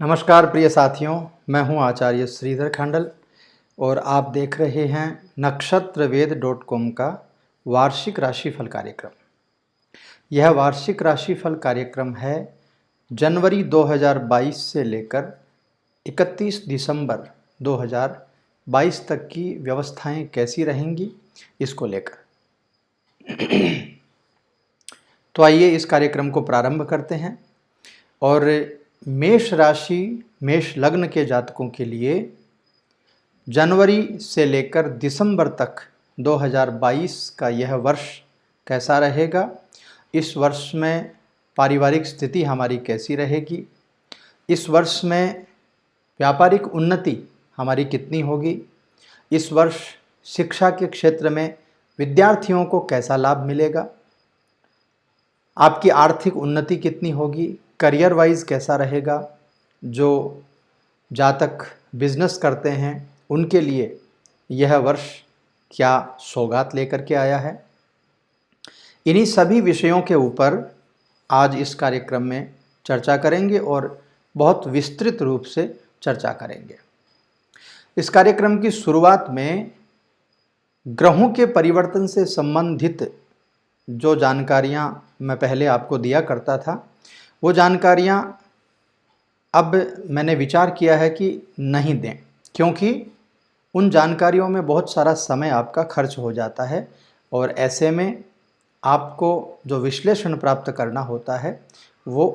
नमस्कार प्रिय साथियों, मैं हूं आचार्य श्रीधर खंडल और आप देख रहे हैं नक्षत्रवेद.com का वार्षिक राशिफल कार्यक्रम। यह वार्षिक राशिफल कार्यक्रम है जनवरी 2022 से लेकर 31 दिसंबर 2022 तक की व्यवस्थाएं कैसी रहेंगी इसको लेकर। तो आइए इस कार्यक्रम को प्रारंभ करते हैं। और मेष राशि मेष लग्न के जातकों के लिए जनवरी से लेकर दिसंबर तक 2022 का यह वर्ष कैसा रहेगा, इस वर्ष में पारिवारिक स्थिति हमारी कैसी रहेगी, इस वर्ष में व्यापारिक उन्नति हमारी कितनी होगी, इस वर्ष शिक्षा के क्षेत्र में विद्यार्थियों को कैसा लाभ मिलेगा, आपकी आर्थिक उन्नति कितनी होगी, करियर वाइज कैसा रहेगा, जो जातक बिजनेस करते हैं उनके लिए यह वर्ष क्या सौगात लेकर के आया है। इन्हीं सभी विषयों के ऊपर आज इस कार्यक्रम में चर्चा करेंगे और बहुत विस्तृत रूप से चर्चा करेंगे। इस कार्यक्रम की शुरुआत में ग्रहों के परिवर्तन से संबंधित जो जानकारियां मैं पहले आपको दिया करता था, वो जानकारियां अब मैंने विचार किया है कि नहीं दें, क्योंकि उन जानकारियों में बहुत सारा समय आपका खर्च हो जाता है और ऐसे में आपको जो विश्लेषण प्राप्त करना होता है वो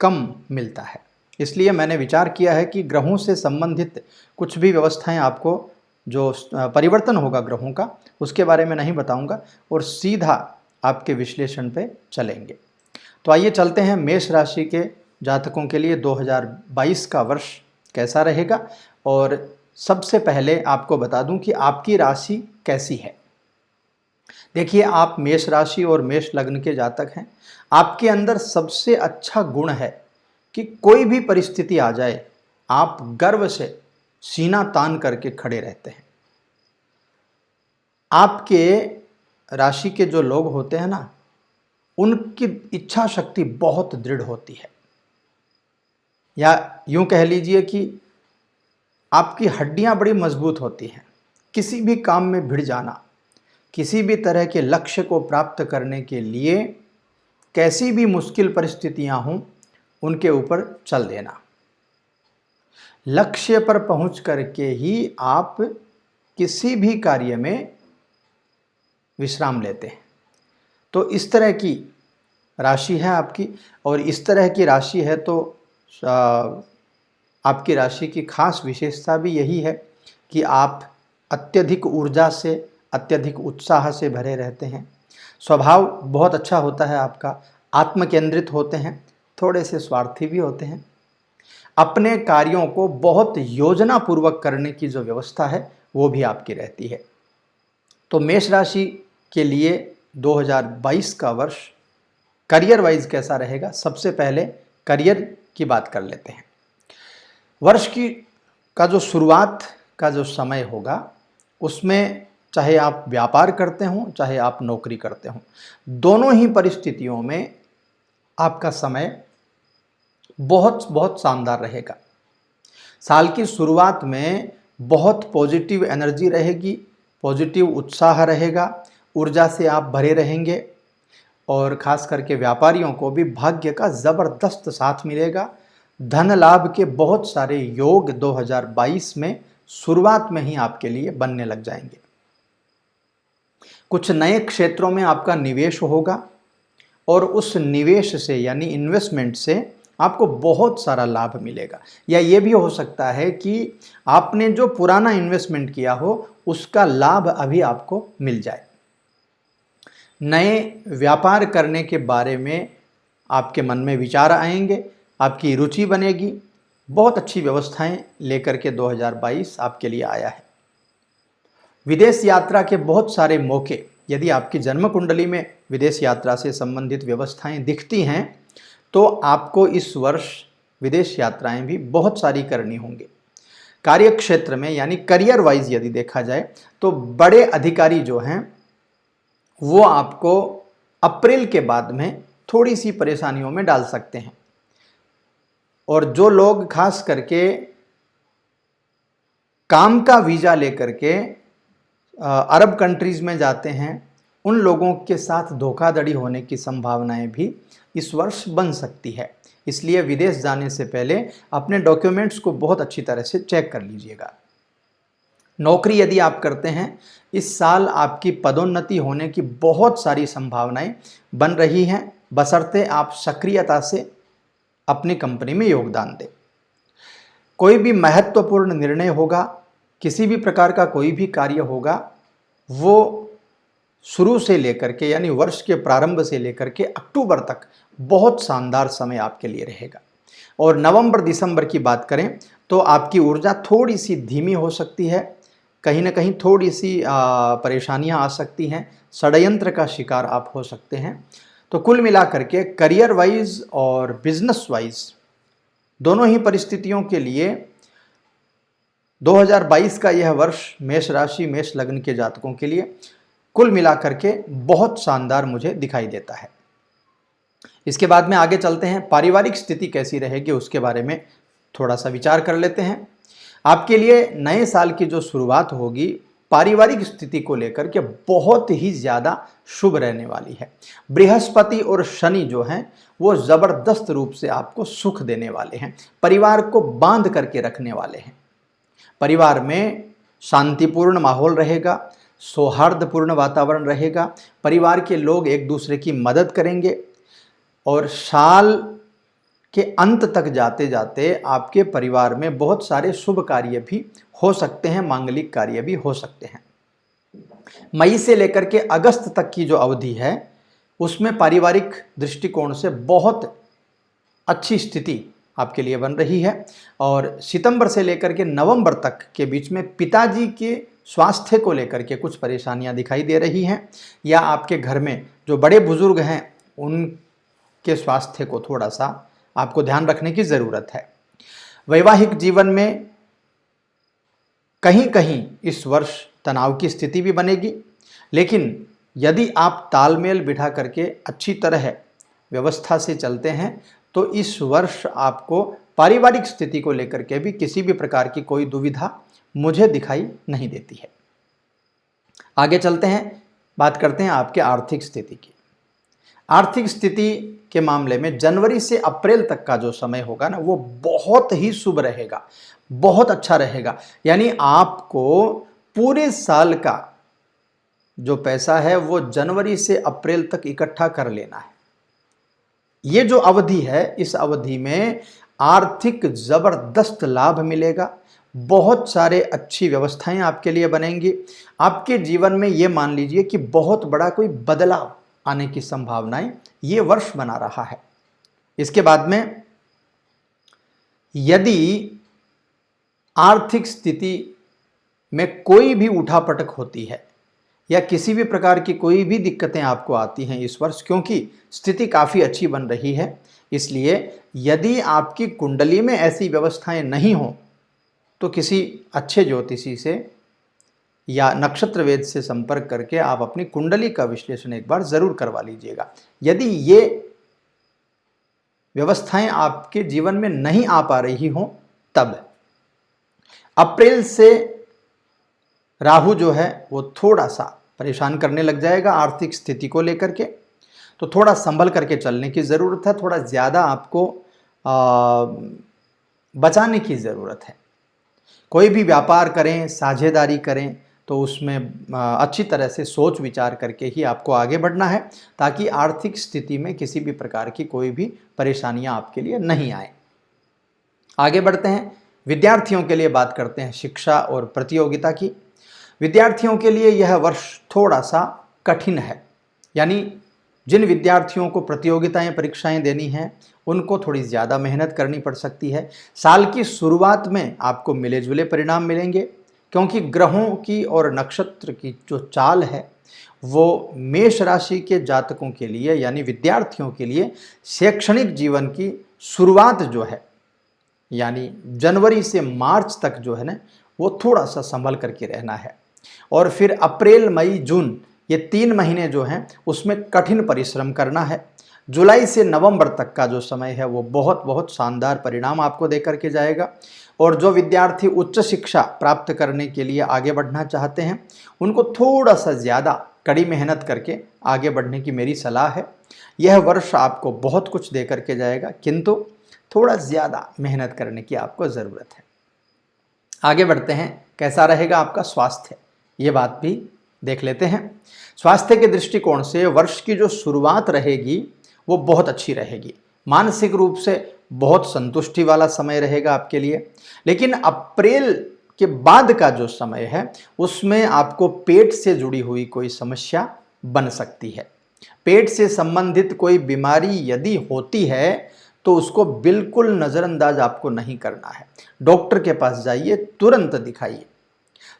कम मिलता है। इसलिए मैंने विचार किया है कि ग्रहों से संबंधित कुछ भी व्यवस्थाएं आपको जो परिवर्तन होगा ग्रहों का, उसके बारे में नहीं बताऊंगा और सीधा आपके विश्लेषण पे चलेंगे। तो आइए चलते हैं मेष राशि के जातकों के लिए 2022 का वर्ष कैसा रहेगा। और सबसे पहले आपको बता दूं कि आपकी राशि कैसी है। देखिए, आप मेष राशि और मेष लग्न के जातक हैं। आपके अंदर सबसे अच्छा गुण है कि कोई भी परिस्थिति आ जाए आप गर्व से सीना तान करके खड़े रहते हैं। आपके राशि के जो लोग होते हैं ना, उनकी इच्छा शक्ति बहुत दृढ़ होती है, या यूं कह लीजिए कि आपकी हड्डियां बड़ी मजबूत होती हैं। किसी भी काम में भिड़ जाना, किसी भी तरह के लक्ष्य को प्राप्त करने के लिए कैसी भी मुश्किल परिस्थितियां हों उनके ऊपर चल देना, लक्ष्य पर पहुंच करके ही आप किसी भी कार्य में विश्राम लेते हैं। तो इस तरह की राशि है आपकी, और इस तरह की राशि है तो आपकी राशि की खास विशेषता भी यही है कि आप अत्यधिक ऊर्जा से, अत्यधिक उत्साह से भरे रहते हैं। स्वभाव बहुत अच्छा होता है आपका, आत्मकेंद्रित होते हैं, थोड़े से स्वार्थी भी होते हैं। अपने कार्यों को बहुत योजना पूर्वक करने की जो व्यवस्था है वो भी आपकी रहती है। तो मेष राशि के लिए 2022 का वर्ष करियर वाइज कैसा रहेगा, सबसे पहले करियर की बात कर लेते हैं। वर्ष का जो शुरुआत का जो समय होगा उसमें चाहे आप व्यापार करते हों चाहे आप नौकरी करते हों, दोनों ही परिस्थितियों में आपका समय बहुत बहुत शानदार रहेगा। साल की शुरुआत में बहुत पॉजिटिव एनर्जी रहेगी, पॉजिटिव उत्साह रहेगा, ऊर्जा से आप भरे रहेंगे। और खास करके व्यापारियों को भी भाग्य का ज़बरदस्त साथ मिलेगा। धन लाभ के बहुत सारे योग 2022 में शुरुआत में ही आपके लिए बनने लग जाएंगे। कुछ नए क्षेत्रों में आपका निवेश होगा और उस निवेश से यानी इन्वेस्टमेंट से आपको बहुत सारा लाभ मिलेगा। या ये भी हो सकता है कि आपने जो पुराना इन्वेस्टमेंट किया हो उसका लाभ अभी आपको मिल जाए। नए व्यापार करने के बारे में आपके मन में विचार आएंगे, आपकी रुचि बनेगी। बहुत अच्छी व्यवस्थाएं लेकर के 2022 आपके लिए आया है। विदेश यात्रा के बहुत सारे मौके, यदि आपकी जन्म कुंडली में विदेश यात्रा से संबंधित व्यवस्थाएं दिखती हैं तो आपको इस वर्ष विदेश यात्राएं भी बहुत सारी करनी होंगी। कार्य क्षेत्र में यानी करियर वाइज यदि देखा जाए तो बड़े अधिकारी जो हैं वो आपको अप्रैल के बाद में थोड़ी सी परेशानियों में डाल सकते हैं। और जो लोग खास करके काम का वीज़ा लेकर के अरब कंट्रीज़ में जाते हैं, उन लोगों के साथ धोखाधड़ी होने की संभावनाएं भी इस वर्ष बन सकती है। इसलिए विदेश जाने से पहले अपने डॉक्यूमेंट्स को बहुत अच्छी तरह से चेक कर लीजिएगा। नौकरी यदि आप करते हैं, इस साल आपकी पदोन्नति होने की बहुत सारी संभावनाएं बन रही हैं, बशर्ते आप सक्रियता से अपनी कंपनी में योगदान दें। कोई भी महत्वपूर्ण निर्णय होगा, किसी भी प्रकार का कोई भी कार्य होगा, वो शुरू से लेकर के यानी वर्ष के प्रारंभ से लेकर के अक्टूबर तक बहुत शानदार समय आपके लिए रहेगा। और नवंबर दिसंबर की बात करें तो आपकी ऊर्जा थोड़ी सी धीमी हो सकती है, कहीं ना कहीं थोड़ी सी परेशानियां आ सकती हैं, षड्यंत्र का शिकार आप हो सकते हैं। तो कुल मिलाकर के करियर वाइज और बिजनेस वाइज दोनों ही परिस्थितियों के लिए 2022 का यह वर्ष मेष राशि मेष लग्न के जातकों के लिए कुल मिलाकर के बहुत शानदार मुझे दिखाई देता है। इसके बाद में आगे चलते हैं, पारिवारिक स्थिति कैसी रहेगी उसके बारे में थोड़ा सा विचार कर लेते हैं। आपके लिए नए साल की जो शुरुआत होगी पारिवारिक स्थिति को लेकर के बहुत ही ज़्यादा शुभ रहने वाली है। बृहस्पति और शनि जो हैं वो ज़बरदस्त रूप से आपको सुख देने वाले हैं, परिवार को बांध करके रखने वाले हैं। परिवार में शांतिपूर्ण माहौल रहेगा, सौहार्दपूर्ण वातावरण रहेगा, परिवार के लोग एक दूसरे की मदद करेंगे और साल के अंत तक जाते जाते आपके परिवार में बहुत सारे शुभ कार्य भी हो सकते हैं, मांगलिक कार्य भी हो सकते हैं। मई से लेकर के अगस्त तक की जो अवधि है उसमें पारिवारिक दृष्टिकोण से बहुत अच्छी स्थिति आपके लिए बन रही है। और सितंबर से लेकर के नवंबर तक के बीच में पिताजी के स्वास्थ्य को लेकर के कुछ परेशानियां दिखाई दे रही हैं, या आपके घर में जो बड़े बुजुर्ग हैं उनके स्वास्थ्य को थोड़ा सा आपको ध्यान रखने की ज़रूरत है। वैवाहिक जीवन में कहीं कहीं इस वर्ष तनाव की स्थिति भी बनेगी, लेकिन यदि आप तालमेल बिठा करके अच्छी तरह व्यवस्था से चलते हैं तो इस वर्ष आपको पारिवारिक स्थिति को लेकर के भी किसी भी प्रकार की कोई दुविधा मुझे दिखाई नहीं देती है। आगे चलते हैं, बात करते हैं आपके आर्थिक स्थिति की। आर्थिक स्थिति के मामले में जनवरी से अप्रैल तक का जो समय होगा ना वो बहुत ही शुभ रहेगा, बहुत अच्छा रहेगा। यानी आपको पूरे साल का जो पैसा है वो जनवरी से अप्रैल तक इकट्ठा कर लेना है। ये जो अवधि है इस अवधि में आर्थिक जबरदस्त लाभ मिलेगा, बहुत सारे अच्छी व्यवस्थाएं आपके लिए बनेंगी। आपके जीवन में ये मान लीजिए कि बहुत बड़ा कोई बदलाव आने की संभावनाएं ये वर्ष बना रहा है। इसके बाद में यदि आर्थिक स्थिति में कोई भी उठापटक होती है या किसी भी प्रकार की कोई भी दिक्कतें आपको आती हैं इस वर्ष, क्योंकि स्थिति काफ़ी अच्छी बन रही है, इसलिए यदि आपकी कुंडली में ऐसी व्यवस्थाएं नहीं हों तो किसी अच्छे ज्योतिषी से या नक्षत्र वेद से संपर्क करके आप अपनी कुंडली का विश्लेषण एक बार ज़रूर करवा लीजिएगा। यदि ये व्यवस्थाएं आपके जीवन में नहीं आ पा रही हों तब अप्रैल से राहु जो है वो थोड़ा सा परेशान करने लग जाएगा आर्थिक स्थिति को लेकर के, तो थोड़ा संभल करके चलने की ज़रूरत है, थोड़ा ज़्यादा आपको बचाने की ज़रूरत है। कोई भी व्यापार करें, साझेदारी करें तो उसमें अच्छी तरह से सोच विचार करके ही आपको आगे बढ़ना है, ताकि आर्थिक स्थिति में किसी भी प्रकार की कोई भी परेशानियां आपके लिए नहीं आए। आगे बढ़ते हैं, विद्यार्थियों के लिए बात करते हैं शिक्षा और प्रतियोगिता की। विद्यार्थियों के लिए यह वर्ष थोड़ा सा कठिन है, यानी जिन विद्यार्थियों को प्रतियोगिताएं परीक्षाएं देनी हैं उनको थोड़ी ज़्यादा मेहनत करनी पड़ सकती है। साल की शुरुआत में आपको मिले जुले परिणाम मिलेंगे, क्योंकि ग्रहों की और नक्षत्र की जो चाल है वो मेष राशि के जातकों के लिए यानी विद्यार्थियों के लिए शैक्षणिक जीवन की शुरुआत जो है यानी जनवरी से मार्च तक जो है ना वो थोड़ा सा संभल करके रहना है, और फिर अप्रैल मई जून ये 3 महीने जो हैं उसमें कठिन परिश्रम करना है। जुलाई से नवंबर तक का जो समय है वो बहुत बहुत शानदार परिणाम आपको देकर के जाएगा। और जो विद्यार्थी उच्च शिक्षा प्राप्त करने के लिए आगे बढ़ना चाहते हैं, उनको थोड़ा सा ज़्यादा कड़ी मेहनत करके आगे बढ़ने की मेरी सलाह है। यह वर्ष आपको बहुत कुछ दे करके जाएगा, किंतु थोड़ा ज़्यादा मेहनत करने की आपको ज़रूरत है। आगे बढ़ते हैं, कैसा रहेगा आपका स्वास्थ्य, ये बात भी देख लेते हैं। स्वास्थ्य के दृष्टिकोण से वर्ष की जो शुरुआत रहेगी वो बहुत अच्छी रहेगी। मानसिक रूप से बहुत संतुष्टि वाला समय रहेगा आपके लिए। लेकिन अप्रैल के बाद का जो समय है उसमें आपको पेट से जुड़ी हुई कोई समस्या बन सकती है। पेट से संबंधित कोई बीमारी यदि होती है तो उसको बिल्कुल नज़रअंदाज आपको नहीं करना है। डॉक्टर के पास जाइए, तुरंत दिखाइए।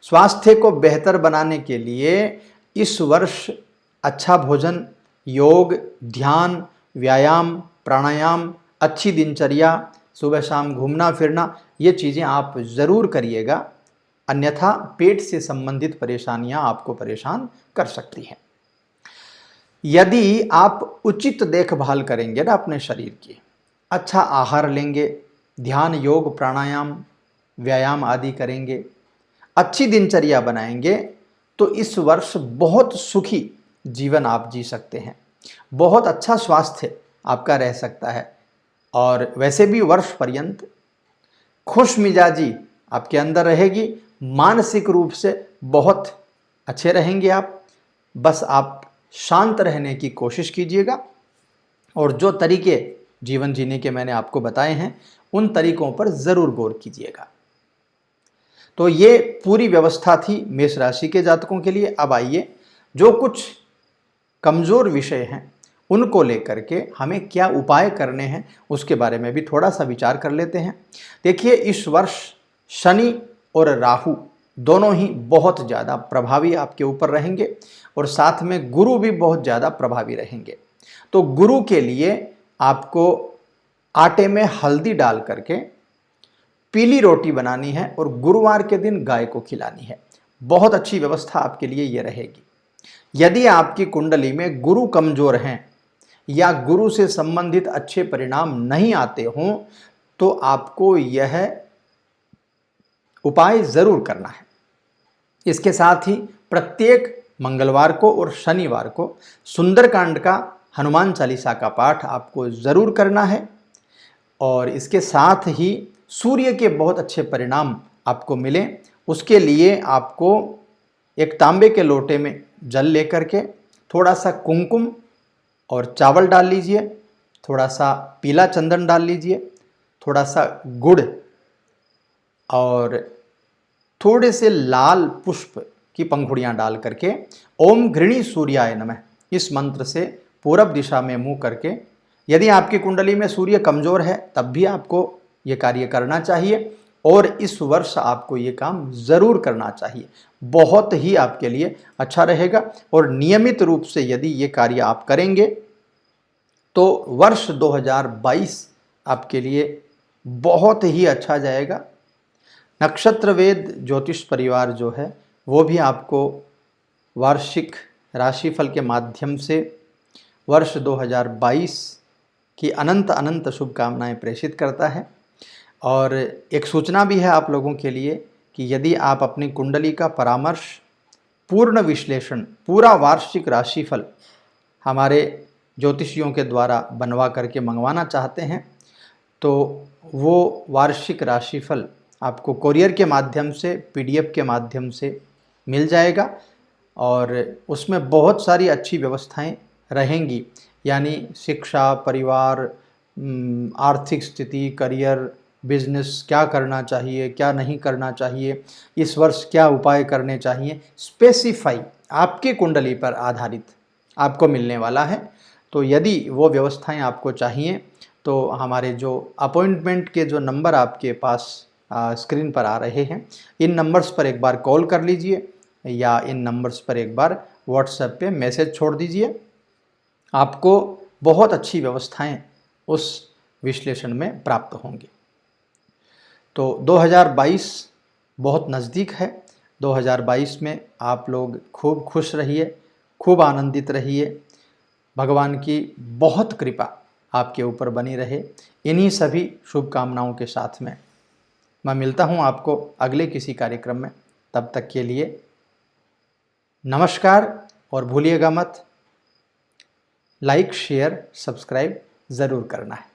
स्वास्थ्य को बेहतर बनाने के लिए इस वर्ष अच्छा भोजन, योग, ध्यान, व्यायाम, प्राणायाम, अच्छी दिनचर्या, सुबह शाम घूमना फिरना, ये चीज़ें आप ज़रूर करिएगा, अन्यथा पेट से संबंधित परेशानियां आपको परेशान कर सकती हैं। यदि आप उचित देखभाल करेंगे ना अपने शरीर की, अच्छा आहार लेंगे, ध्यान, योग, प्राणायाम, व्यायाम आदि करेंगे, अच्छी दिनचर्या बनाएंगे, तो इस वर्ष बहुत सुखी जीवन आप जी सकते हैं। बहुत अच्छा स्वास्थ्य आपका रह सकता है। और वैसे भी वर्ष पर्यंत खुश मिजाजी आपके अंदर रहेगी। मानसिक रूप से बहुत अच्छे रहेंगे आप। बस आप शांत रहने की कोशिश कीजिएगा और जो तरीके जीवन जीने के मैंने आपको बताए हैं उन तरीकों पर ज़रूर गौर कीजिएगा। तो ये पूरी व्यवस्था थी मेष राशि के जातकों के लिए। अब आइए, जो कुछ कमज़ोर विषय हैं उनको लेकर के हमें क्या उपाय करने हैं उसके बारे में भी थोड़ा सा विचार कर लेते हैं। देखिए, इस वर्ष शनि और राहु दोनों ही बहुत ज़्यादा प्रभावी आपके ऊपर रहेंगे और साथ में गुरु भी बहुत ज़्यादा प्रभावी रहेंगे। तो गुरु के लिए आपको आटे में हल्दी डाल करके पीली रोटी बनानी है और गुरुवार के दिन गाय को खिलानी है। बहुत अच्छी व्यवस्था आपके लिए ये रहेगी। यदि आपकी कुंडली में गुरु कमज़ोर हैं या गुरु से संबंधित अच्छे परिणाम नहीं आते हों तो आपको यह उपाय ज़रूर करना है। इसके साथ ही प्रत्येक मंगलवार को और शनिवार को सुंदरकांड का, हनुमान चालीसा का पाठ आपको ज़रूर करना है। और इसके साथ ही सूर्य के बहुत अच्छे परिणाम आपको मिलें उसके लिए आपको एक तांबे के लोटे में जल लेकर के थोड़ा सा कुमकुम और चावल डाल लीजिए, थोड़ा सा पीला चंदन डाल लीजिए, थोड़ा सा गुड़ और थोड़े से लाल पुष्प की पंखुड़ियाँ डाल करके ओम घृणी सूर्याय नमः इस मंत्र से पूरब दिशा में मुँह करके, यदि आपकी कुंडली में सूर्य कमज़ोर है तब भी आपको ये कार्य करना चाहिए और इस वर्ष आपको ये काम ज़रूर करना चाहिए। बहुत ही आपके लिए अच्छा रहेगा और नियमित रूप से यदि ये कार्य आप करेंगे तो वर्ष 2022 आपके लिए बहुत ही अच्छा जाएगा। नक्षत्र वेद ज्योतिष परिवार जो है वो भी आपको वार्षिक राशिफल के माध्यम से वर्ष 2022 की अनंत अनंत शुभकामनाएं प्रेषित करता है। और एक सूचना भी है आप लोगों के लिए कि यदि आप अपनी कुंडली का परामर्श, पूर्ण विश्लेषण, पूरा वार्षिक राशिफल हमारे ज्योतिषियों के द्वारा बनवा करके मंगवाना चाहते हैं तो वो वार्षिक राशिफल आपको कोरियर के माध्यम से, PDF के माध्यम से मिल जाएगा और उसमें बहुत सारी अच्छी व्यवस्थाएं रहेंगी, यानी शिक्षा, परिवार, आर्थिक स्थिति, करियर, बिजनेस, क्या करना चाहिए, क्या नहीं करना चाहिए, इस वर्ष क्या उपाय करने चाहिए, स्पेसिफाई आपकी कुंडली पर आधारित आपको मिलने वाला है। तो यदि वो व्यवस्थाएं आपको चाहिए तो हमारे जो अपॉइंटमेंट के जो नंबर आपके पास स्क्रीन पर आ रहे हैं, इन नंबर्स पर एक बार कॉल कर लीजिए या इन नंबर्स पर एक बार व्हाट्सएप पे मैसेज छोड़ दीजिए। आपको बहुत अच्छी व्यवस्थाएं उस विश्लेषण में प्राप्त होंगी। तो 2022 बहुत नज़दीक है। 2022 में आप लोग खूब खुश रहिए, खूब आनंदित रहिए, भगवान की बहुत कृपा आपके ऊपर बनी रहे। इन्हीं सभी शुभकामनाओं के साथ में मैं मिलता हूं आपको अगले किसी कार्यक्रम में। तब तक के लिए नमस्कार, और भूलिएगा मत लाइक शेयर सब्सक्राइब ज़रूर करना है।